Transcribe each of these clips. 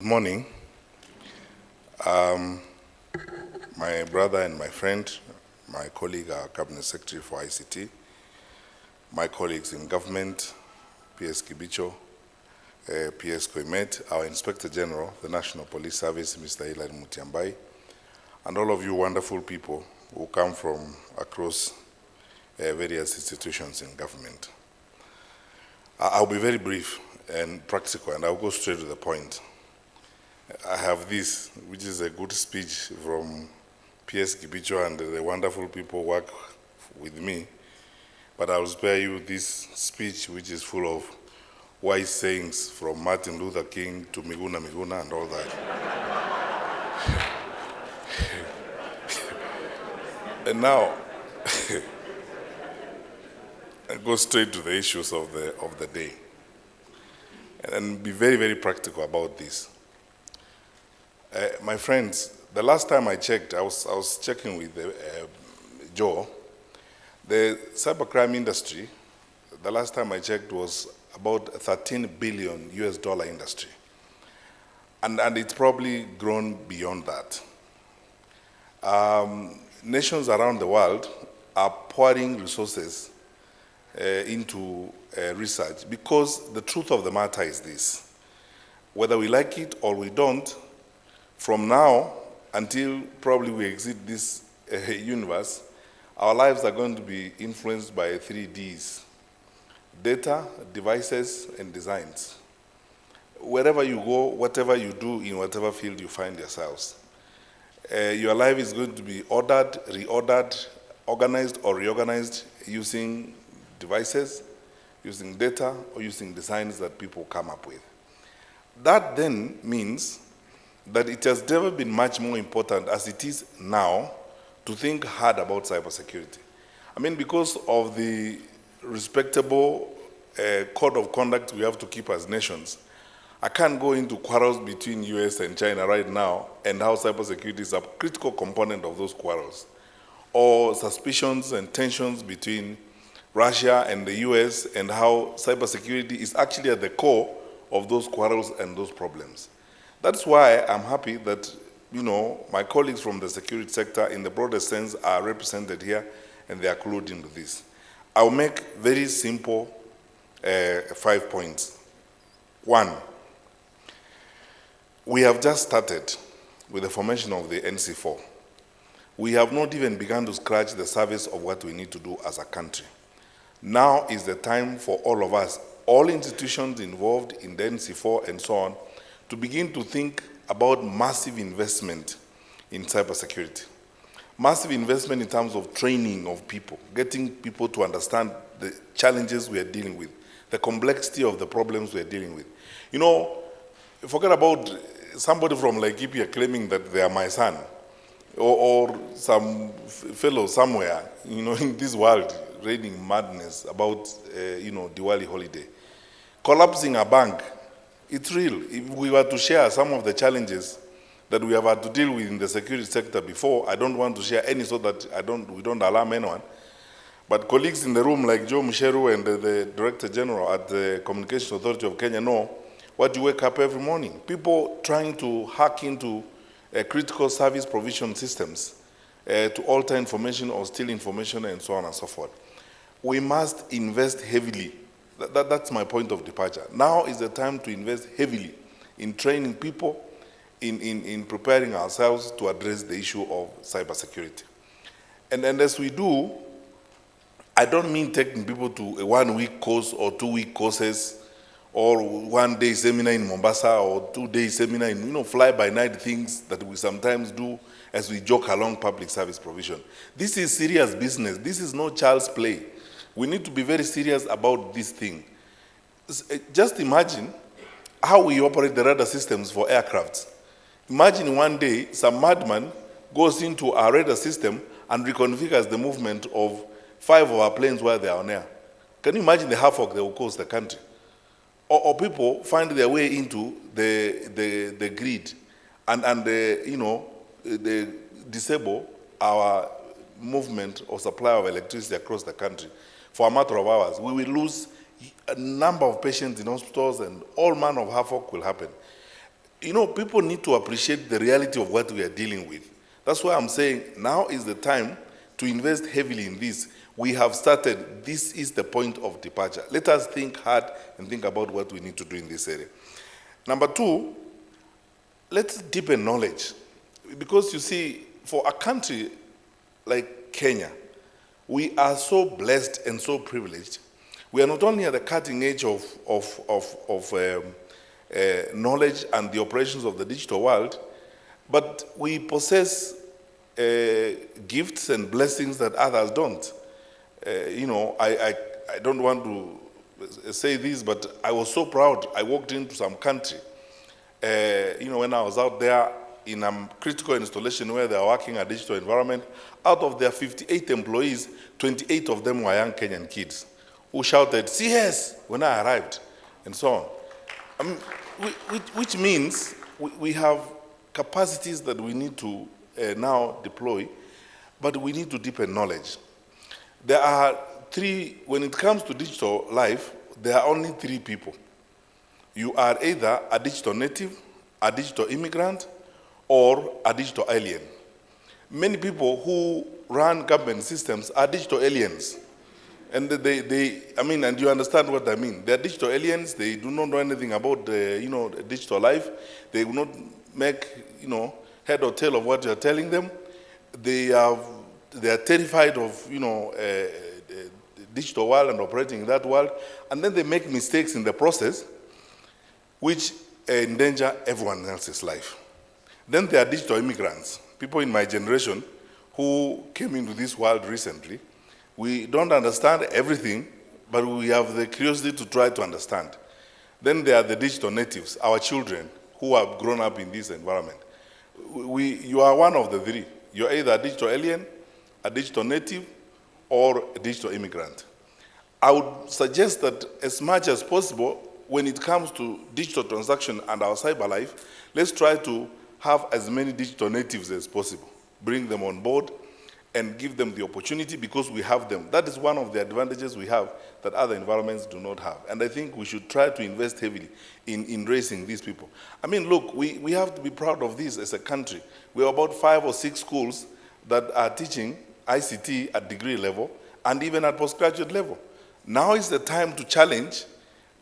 morning. My brother and my friend, my colleague, our Cabinet Secretary for ICT, my colleagues in government, PS Kibicho, PS Koimet, our Inspector General, the National Police Service, Mr. Eli Matiang'i, and all of you wonderful people who come from across various institutions in government. I'll be very brief and practical, and I'll go straight to the point. I have this, which is a good speech from PS Kibicho and the wonderful people who work with me, but I'll spare you this speech, which is full of wise sayings from Martin Luther King to Miguna Miguna and all that. And now, I go straight to the issues of the day, and be very, very practical about this. My friends, the last time I checked, I was checking with Joe. The cybercrime industry, the last time I checked, was about $13 billion industry. And it's probably grown beyond that. Nations around the world are pouring resources into research, because the truth of the matter is this: whether we like it or we don't, from now until probably we exit this universe, our lives are going to be influenced by 3 Ds: data, devices, and designs. Wherever you go, whatever you do, in whatever field you find yourselves, your life is going to be ordered, reordered, organized or reorganized using devices, using data, or using designs that people come up with. That then means that it has never been much more important as it is now to think hard about cybersecurity. I mean, because of the respectable code of conduct we have to keep as nations, I can't go into quarrels between US and China right now and how cybersecurity is a critical component of those quarrels, or suspicions and tensions between Russia and the US and how cybersecurity is actually at the core of those quarrels and those problems. That's why I'm happy that, my colleagues from the security sector in the broadest sense are represented here, and they are clued into this. I'll make very simple 5 points. 1, we have just started with the formation of the NC4. We have not even begun to scratch the surface of what we need to do as a country. Now is the time for all of us, all institutions involved in the NC4 and so on, to begin to think about massive investment in cybersecurity. Massive investment in terms of training of people, getting people to understand the challenges we are dealing with, the complexity of the problems we are dealing with. Forget about somebody from Laikipia claiming that they are my son, or some fellow somewhere, in this world, raining madness about, Diwali holiday. Collapsing a bank, it's real. If we were to share some of the challenges that we have had to deal with in the security sector before, I don't want to share any so that we don't alarm anyone. But colleagues in the room like Joe Musheru and the Director General at the Communications Authority of Kenya know what you wake up every morning. People trying to hack into critical service provision systems to alter information or steal information and so on and so forth. We must invest heavily. That's my point of departure. Now is the time to invest heavily in training people, in preparing ourselves to address the issue of cybersecurity. And as we do, I don't mean taking people to a 1-week course or 2-week courses, or 1-day seminar in Mombasa, or 2-day seminar in, fly-by-night things that we sometimes do as we joke along public service provision. This is serious business. This is no child's play. We need to be very serious about this thing. Just imagine how we operate the radar systems for aircrafts. Imagine one day some madman goes into our radar system and reconfigures the movement of 5 of our planes while they are on air. Can you imagine the havoc they will cause the country? Or people find their way into the grid and they disable our movement or supply of electricity across the country for a matter of hours. We will lose a number of patients in hospitals, and all manner of havoc will happen. You know, people need to appreciate the reality of what we are dealing with. That's why I'm saying now is the time to invest heavily in this. We have started. This is the point of departure. Let us think hard and think about what we need to do in this area. Number two, let's deepen knowledge. Because you see, for a country like Kenya, we are so blessed and so privileged. We are not only at the cutting edge of knowledge and the operations of the digital world, but we possess gifts and blessings that others don't. You know, I don't want to say this, but I was so proud. I walked into some country, you know, when I was out there in a critical installation where they are working a digital environment. Out of their 58 employees, 28 of them were young Kenyan kids who shouted, "CS," when I arrived, and so on. I mean, which means we have capacities that we need to now deploy, but we need to deepen knowledge. There are three, when it comes to digital life, there are only three people. You are either a digital native, a digital immigrant, or a digital alien. Many people who run government systems are digital aliens. And I mean, and you understand what I mean. They're digital aliens. They do not know anything about you know, digital life. They will not make, you know, head or tail of what you're telling them. They are terrified of, you know, the digital world and operating in that world. And then they make mistakes in the process, which endanger everyone else's life. Then there are digital immigrants, people in my generation who came into this world recently. We don't understand everything, but we have the curiosity to try to understand. Then there are the digital natives, our children who have grown up in this environment. You are one of the three. You're either a digital alien, a digital native, or a digital immigrant. I would suggest that as much as possible, when it comes to digital transaction and our cyber life, let's try to have as many digital natives as possible. Bring them on board and give them the opportunity because we have them. That is one of the advantages we have that other environments do not have. And I think we should try to invest heavily in raising these people. I mean, look, we have to be proud of this as a country. We have about 5 or 6 schools that are teaching ICT at degree level and even at postgraduate level. Now is the time to challenge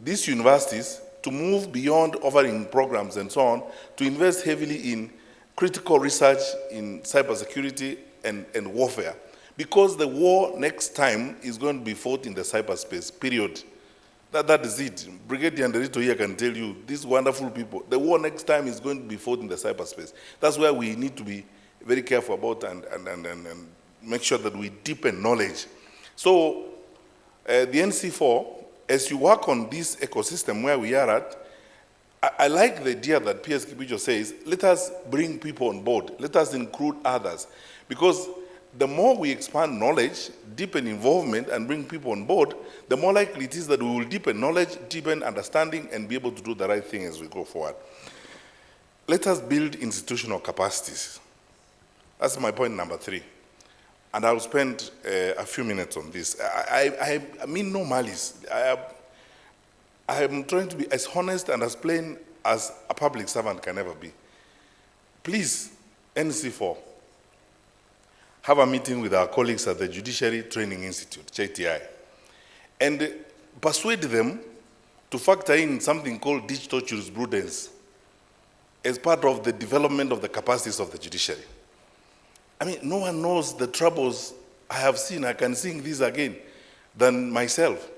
these universities to move beyond offering programs and so on, to invest heavily in critical research in cybersecurity and warfare. Because the war next time is going to be fought in the cyberspace, period. That is it. Brigadier Anderito here can tell you, these wonderful people, the war next time is going to be fought in the cyberspace. That's why we need to be very careful about and make sure that we deepen knowledge. So the NC4, as you work on this ecosystem where we are at, I like the idea that PS Kipicho says, let us bring people on board. Let us include others. Because the more we expand knowledge, deepen involvement, and bring people on board, the more likely it is that we will deepen knowledge, deepen understanding, and be able to do the right thing as we go forward. Let us build institutional capacities. That's my point number 3. And I'll spend a few minutes on this. I mean no malice. I am trying to be as honest and as plain as a public servant can ever be. Please, NC4, have a meeting with our colleagues at the Judiciary Training Institute, JTI, and persuade them to factor in something called digital jurisprudence as part of the development of the capacities of the judiciary. I mean, no one knows the troubles I have seen, I can sing this again, than myself.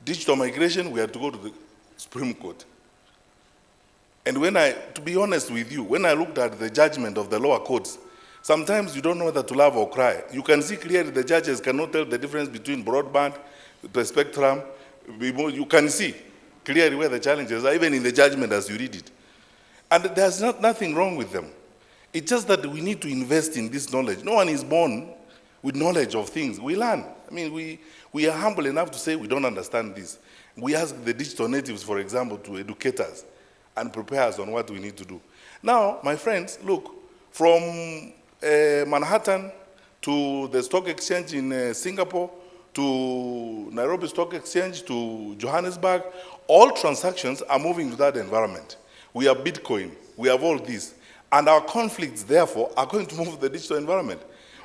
Digital migration, we had to go to the Supreme Court. And to be honest with you, when I looked at the judgment of the lower courts, sometimes you don't know whether to laugh or cry. You can see clearly the judges cannot tell the difference between broadband, the spectrum. You can see clearly where the challenges are, even in the judgment as you read it. And there's nothing wrong with them. It's just that we need to invest in this knowledge. No one is born with knowledge of things. We learn. I mean, we are humble enough to say we don't understand this. We ask the digital natives, for example, to educate us and prepare us on what we need to do. Now, my friends, look, from Manhattan to the stock exchange in Singapore, to Nairobi Stock Exchange, to Johannesburg, all transactions are moving to that environment. we have Bitcoin, we have all this. And our conflicts, therefore, are going to move the digital environment.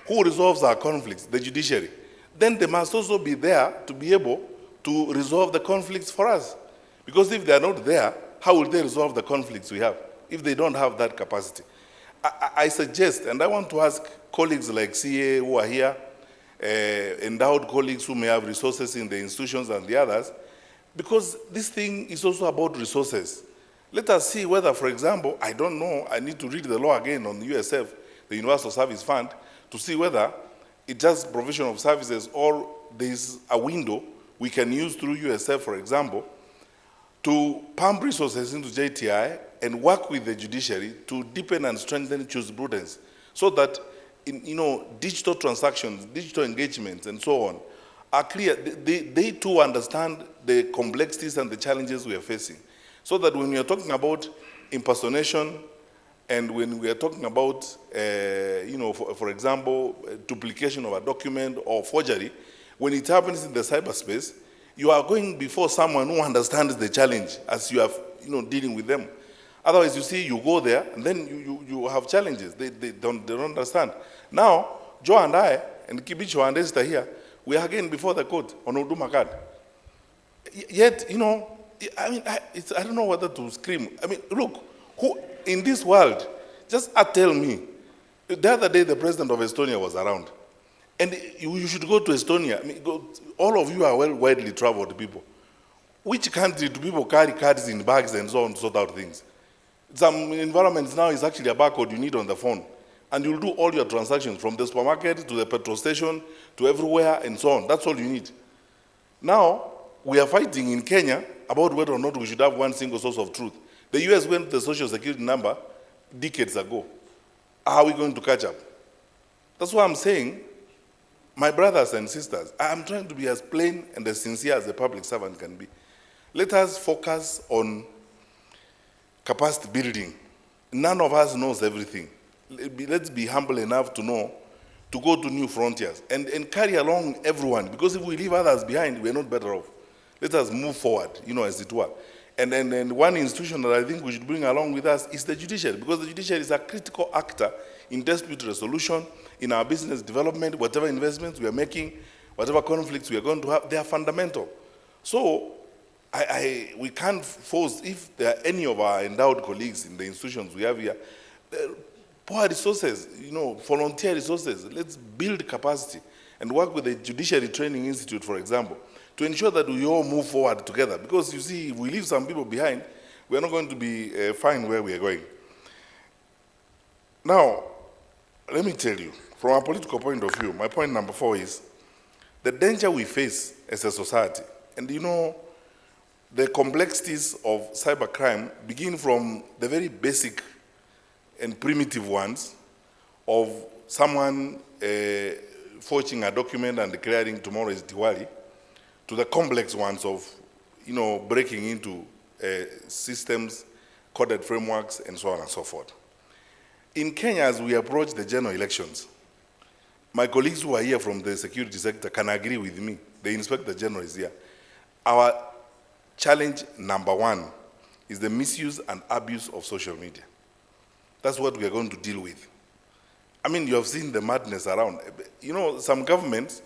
Who resolves our conflicts? The judiciary. Then they must also be there to be able to resolve the conflicts for us. Because if they are not there, how will they resolve the conflicts we have if they don't have that capacity? I suggest, and I want to ask colleagues like CA who are here, endowed colleagues who may have resources in the institutions and the others, because this thing is also about resources. Let us see whether, for example, I don't know, I need to read the law again on the USF, the Universal Service Fund, to see whether it's just provision of services or there's a window we can use through USF, for example, to pump resources into JTI and work with the judiciary to deepen and strengthen jurisprudence so that digital transactions, digital engagements, and so on are clear. They too understand the complexities and the challenges we are facing. So that when we are talking about impersonation and when we are talking about, for example, duplication of a document or forgery, when it happens in the cyberspace, you are going before someone who understands the challenge as you are dealing with them. Otherwise, you see, you go there and then you have challenges. They don't understand. Now, Joe and I, and Kibicho and Esther here, we are again before the court on Huduma card. Yet, I don't know whether to scream. I mean, look, who in this world, just tell me, the other day the president of Estonia was around. And you should go to Estonia. I mean, all of you are widely traveled people. Which country do people carry cards in bags and so on to sort out things? Some environments now is actually a barcode you need on the phone. And you'll do all your transactions from the supermarket to the petrol station to everywhere and so on. That's all you need. Now, we are fighting in Kenya about whether or not we should have one single source of truth. The US went to the social security number decades ago. How are we going to catch up? That's why I'm saying, my brothers and sisters, I'm trying to be as plain and as sincere as a public servant can be. Let us focus on capacity building. None of us knows everything. Let's be humble enough to know, to go to new frontiers and carry along everyone, because if we leave others behind, we're not better off. Let us move forward, as it were. And then one institution that I think we should bring along with us is the judiciary, because the judiciary is a critical actor in dispute resolution, in our business development, whatever investments we are making, whatever conflicts we are going to have, they are fundamental. So we can't force, if there are any of our endowed colleagues in the institutions we have here, poor resources, volunteer resources, let's build capacity and work with the Judiciary Training Institute, for example, to ensure that we all move forward together. Because you see, if we leave some people behind, we are not going to be fine where we are going. Now, let me tell you, from a political point of view, my point number 4 is the danger we face as a society. And the complexities of cybercrime begin from the very basic and primitive ones of someone forging a document and declaring tomorrow is Diwali, to the complex ones of, breaking into systems, coded frameworks, and so on and so forth. In Kenya, as we approach the general elections, my colleagues who are here from the security sector can agree with me. The Inspector General is here. Our challenge number 1 is the misuse and abuse of social media. That's what we are going to deal with. I mean, you have seen the madness around. Some governments,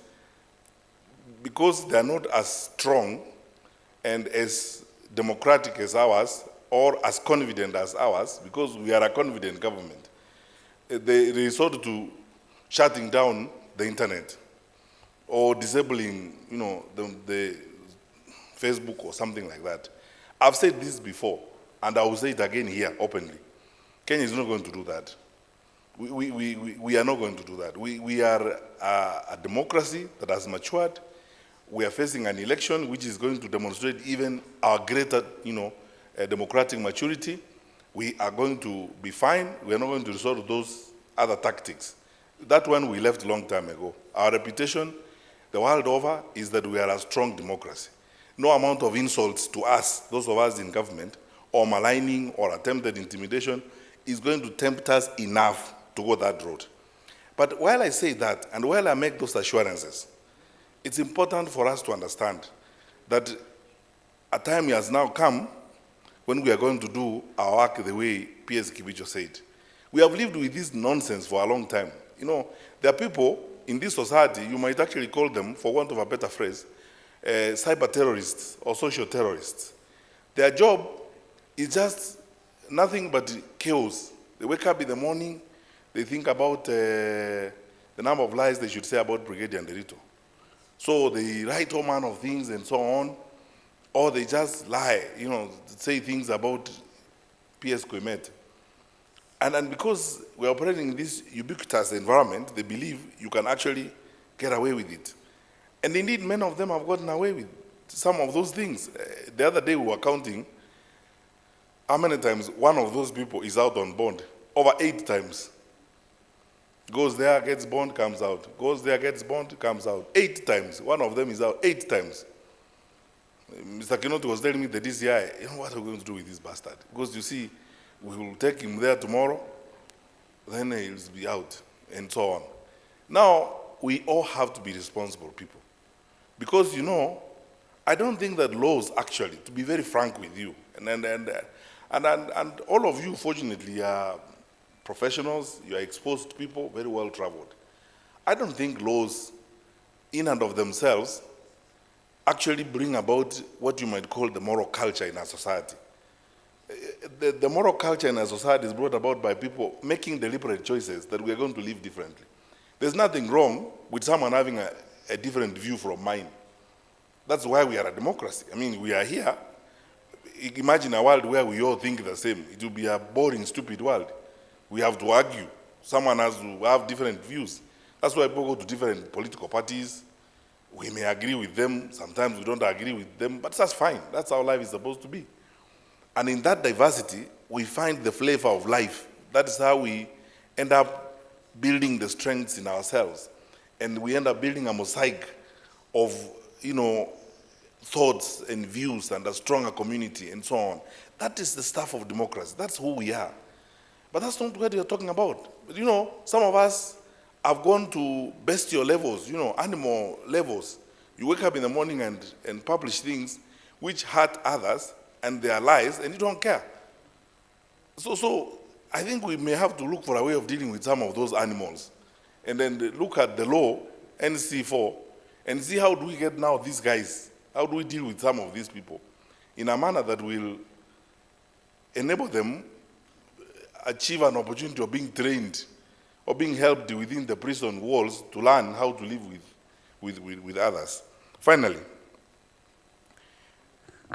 because they are not as strong and as democratic as ours, or as confident as ours, because we are a confident government, they resort to shutting down the internet or disabling, the Facebook or something like that. I've said this before, and I will say it again here openly. Kenya is not going to do that. We are not going to do that. We are a democracy that has matured. We are facing an election which is going to demonstrate even our greater, democratic maturity. We are going to be fine. We are not going to resort to those other tactics. That one we left a long time ago. Our reputation, the world over, is that we are a strong democracy. No amount of insults to us, those of us in government, or maligning or attempted intimidation is going to tempt us enough to go that road. But while I say that, and while I make those assurances, it's important for us to understand that a time has now come when we are going to do our work the way P.S. Kibicho said. We have lived with this nonsense for a long time. You know, there are people in this society, you might actually call them, for want of a better phrase, cyber terrorists or social terrorists. Their job is just nothing but chaos. They wake up in the morning, they think about the number of lies they should say about Brigadier Nderito. So they write all manner of things and so on, or they just lie, you know, say things about P.S. Kwemet. And because we're operating in this ubiquitous environment, they believe you can actually get away with it. And indeed, many of them have gotten away with some of those things. The other day we were counting how many times one of those people is out on bond. Over 8 times. Goes there, gets bond, comes out. Goes there, gets bond, comes out. 8 times. One of them is out 8 times. Mr. Kinoti was telling me the DCI, you know what we're going to do with this bastard? Because you see, we will take him there tomorrow, then he'll be out, and so on. Now, we all have to be responsible people. Because, you know, I don't think that laws actually, to be very frank with you, and all of you, fortunately, are professionals, you are exposed people, very well traveled. I don't think laws, in and of themselves, actually bring about what you might call the moral culture in our society. The moral culture in our society is brought about by people making deliberate choices that we are going to live differently. There's nothing wrong with someone having a different view from mine. That's why we are a democracy. I mean, we are here. Imagine a world where we all think the same. It will be a boring, stupid world. We have to argue. Someone has to have different views. That's why people go to different political parties. We may agree with them. Sometimes we don't agree with them. But that's fine. That's how life is supposed to be. And in that diversity, we find the flavor of life. That is how we end up building the strengths in ourselves. And we end up building a mosaic of, you know, thoughts and views and a stronger community and so on. That is the stuff of democracy. That's who we are. But that's not what you're talking about. But, you know, some of us have gone to bestial levels, you know, animal levels. You wake up in the morning and publish things which hurt others and their lives, and you don't care. So I think we may have to look for a way of dealing with some of those animals, and then look at the law, NC4, and see how do we get now these guys, how do we deal with some of these people in a manner that will enable them achieve an opportunity of being trained or being helped within the prison walls to learn how to live with others. Finally,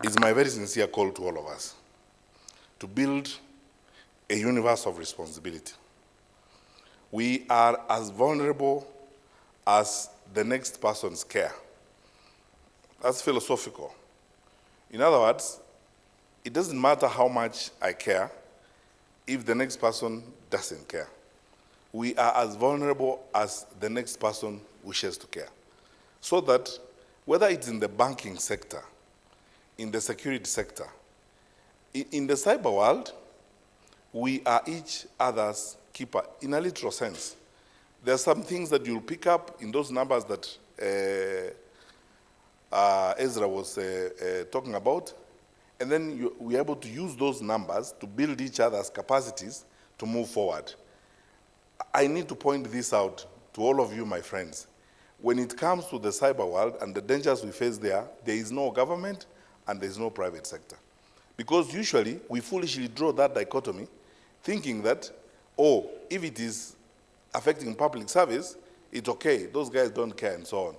it's my very sincere call to all of us to build a universe of responsibility. We are as vulnerable as the next person's care. That's philosophical. In other words, it doesn't matter how much I care if the next person doesn't care. We are as vulnerable as the next person wishes to care. So that whether it's in the banking sector, in the security sector, in the cyber world, we are each other's keeper, in a literal sense. There are some things that you'll pick up in those numbers that Ezra was talking about, and then we're able to use those numbers to build each other's capacities to move forward. I need to point this out to all of you, my friends. When it comes to the cyber world and the dangers we face there is no government and there is no private sector. Because usually we foolishly draw that dichotomy, thinking that, oh, if it is affecting public service, it's okay, those guys don't care and so on.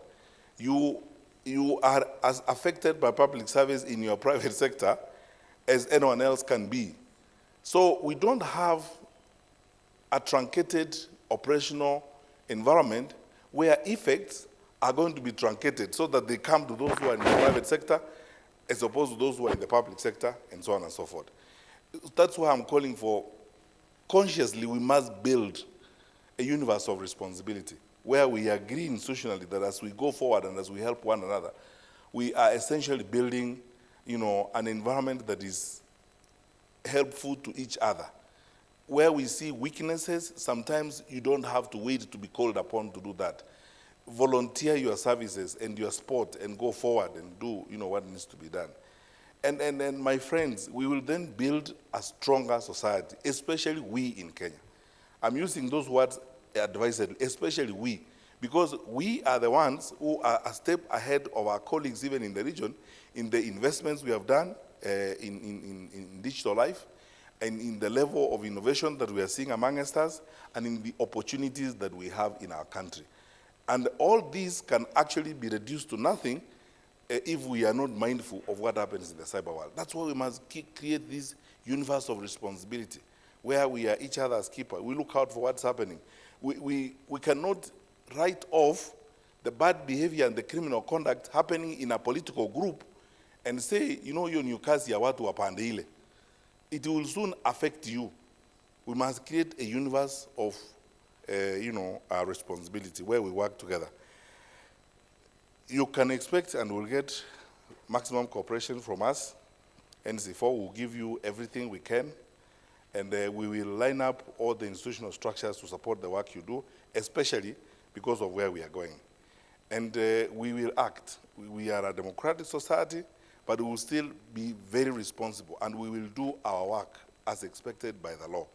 You are as affected by public service in your private sector as anyone else can be. So we don't have a truncated operational environment where effects are going to be truncated so that they come to those who are in the private sector as opposed to those who are in the public sector, and so on and so forth. That's why I'm calling for, consciously, we must build a universe of responsibility where we agree institutionally that as we go forward and as we help one another, we are essentially building, you know, an environment that is helpful to each other. Where we see weaknesses, sometimes you don't have to wait to be called upon to do that. Volunteer your services and your support and go forward and do, you know, what needs to be done. And my friends, we will then build a stronger society, especially we in Kenya. I'm using those words advisedly, especially we, because we are the ones who are a step ahead of our colleagues even in the region in the investments we have done in digital life and in the level of innovation that we are seeing amongst us and in the opportunities that we have in our country. And all these can actually be reduced to nothing if we are not mindful of what happens in the cyber world. That's why we must create this universe of responsibility where we are each other's keeper. We look out for what's happening. We cannot write off the bad behavior and the criminal conduct happening in a political group and say, you know, hiyo ni kazi ya watu wapande ile. It will soon affect you. We must create a universe of, responsibility where we work together. You can expect and will get maximum cooperation from us. NC4 will give you everything we can, and we will line up all the institutional structures to support the work you do, especially because of where we are going. And we will act. We are a democratic society, but we will still be very responsible, and we will do our work as expected by the law.